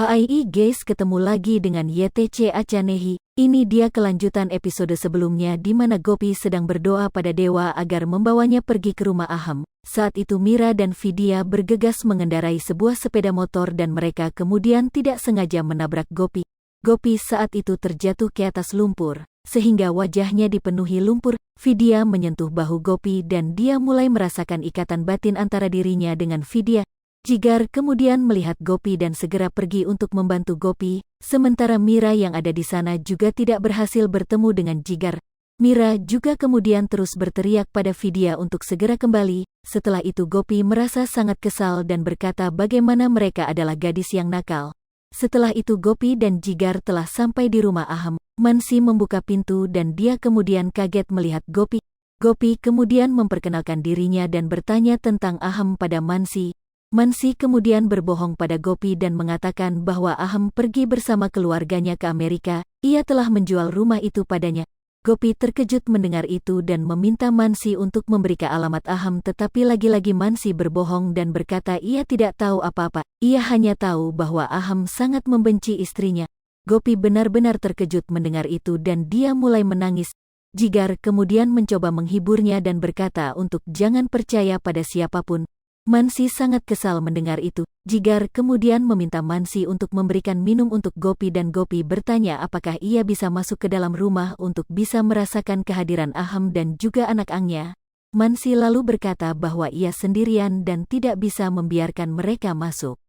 Hai guys, ketemu lagi dengan YTC Acanehi. Ini dia kelanjutan episode sebelumnya di mana Gopi sedang berdoa pada dewa agar membawanya pergi ke rumah Aham. Saat itu Mira dan Vidya bergegas mengendarai sebuah sepeda motor dan mereka kemudian tidak sengaja menabrak Gopi. Gopi saat itu terjatuh ke atas lumpur, sehingga wajahnya dipenuhi lumpur. Vidya menyentuh bahu Gopi dan dia mulai merasakan ikatan batin antara dirinya dengan Vidya. Jigar kemudian melihat Gopi dan segera pergi untuk membantu Gopi, sementara Mira yang ada di sana juga tidak berhasil bertemu dengan Jigar. Mira juga kemudian terus berteriak pada Vidya untuk segera kembali. Setelah itu Gopi merasa sangat kesal dan berkata bagaimana mereka adalah gadis yang nakal. Setelah itu Gopi dan Jigar telah sampai di rumah Aham. Mansi membuka pintu dan dia kemudian kaget melihat Gopi. Gopi kemudian memperkenalkan dirinya dan bertanya tentang Aham pada Mansi. Mansi kemudian berbohong pada Gopi dan mengatakan bahwa Aham pergi bersama keluarganya ke Amerika. Ia telah menjual rumah itu padanya. Gopi terkejut mendengar itu dan meminta Mansi untuk memberikan alamat Aham, tetapi lagi-lagi Mansi berbohong dan berkata ia tidak tahu apa-apa. Ia hanya tahu bahwa Aham sangat membenci istrinya. Gopi benar-benar terkejut mendengar itu dan dia mulai menangis. Jigar kemudian mencoba menghiburnya dan berkata untuk jangan percaya pada siapapun. Mansi sangat kesal mendengar itu. Jigar kemudian meminta Mansi untuk memberikan minum untuk Gopi dan Gopi bertanya apakah ia bisa masuk ke dalam rumah untuk bisa merasakan kehadiran Aham dan juga anak angnya. Mansi lalu berkata bahwa ia sendirian dan tidak bisa membiarkan mereka masuk.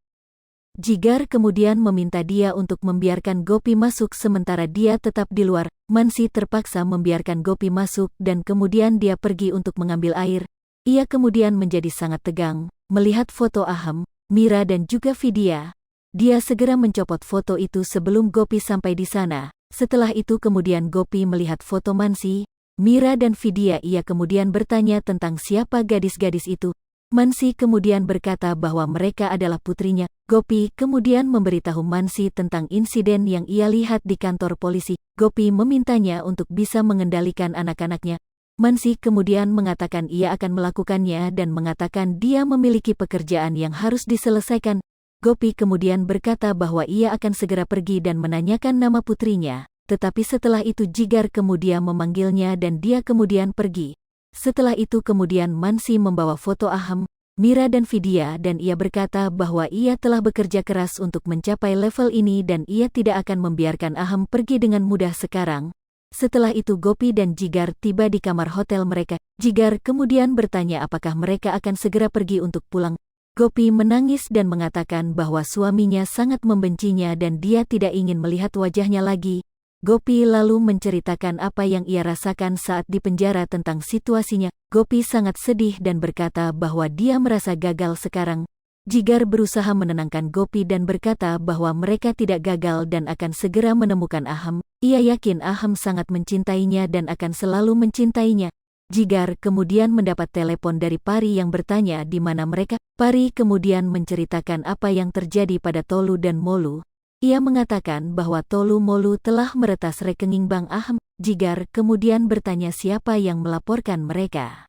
Jigar kemudian meminta dia untuk membiarkan Gopi masuk sementara dia tetap di luar. Mansi terpaksa membiarkan Gopi masuk dan kemudian dia pergi untuk mengambil air. Ia kemudian menjadi sangat tegang, melihat foto Aham, Mira dan juga Vidya. Dia segera mencopot foto itu sebelum Gopi sampai di sana. Setelah itu kemudian Gopi melihat foto Mansi, Mira dan Vidya. Ia kemudian bertanya tentang siapa gadis-gadis itu. Mansi kemudian berkata bahwa mereka adalah putrinya. Gopi kemudian memberitahu Mansi tentang insiden yang ia lihat di kantor polisi. Gopi memintanya untuk bisa mengendalikan anak-anaknya. Mansi kemudian mengatakan ia akan melakukannya dan mengatakan dia memiliki pekerjaan yang harus diselesaikan. Gopi kemudian berkata bahwa ia akan segera pergi dan menanyakan nama putrinya. Tetapi setelah itu Jigar kemudian memanggilnya dan dia kemudian pergi. Setelah itu kemudian Mansi membawa foto Aham, Mira dan Vidya dan ia berkata bahwa ia telah bekerja keras untuk mencapai level ini dan ia tidak akan membiarkan Aham pergi dengan mudah sekarang. Setelah itu Gopi dan Jigar tiba di kamar hotel mereka. Jigar kemudian bertanya apakah mereka akan segera pergi untuk pulang. Gopi menangis dan mengatakan bahwa suaminya sangat membencinya dan dia tidak ingin melihat wajahnya lagi. Gopi lalu menceritakan apa yang ia rasakan saat di penjara tentang situasinya. Gopi sangat sedih dan berkata bahwa dia merasa gagal sekarang. Jigar berusaha menenangkan Gopi dan berkata bahwa mereka tidak gagal dan akan segera menemukan Aham. Ia yakin Aham sangat mencintainya dan akan selalu mencintainya. Jigar kemudian mendapat telepon dari Pari yang bertanya di mana mereka. Pari kemudian menceritakan apa yang terjadi pada Tolu dan Molu. Ia mengatakan bahwa Tolu Molu telah meretas rekening bank Aham. Jigar kemudian bertanya siapa yang melaporkan mereka.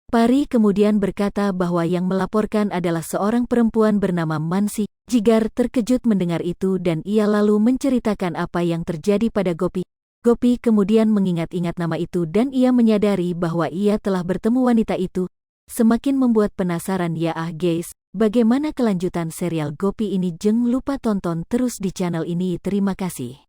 Pari kemudian berkata bahwa yang melaporkan adalah seorang perempuan bernama Mansi. Jigar terkejut mendengar itu dan ia lalu menceritakan apa yang terjadi pada Gopi. Gopi kemudian mengingat-ingat nama itu dan ia menyadari bahwa ia telah bertemu wanita itu. Semakin membuat penasaran ya guys, bagaimana kelanjutan serial Gopi ini? Jangan lupa tonton terus di channel ini. Terima kasih.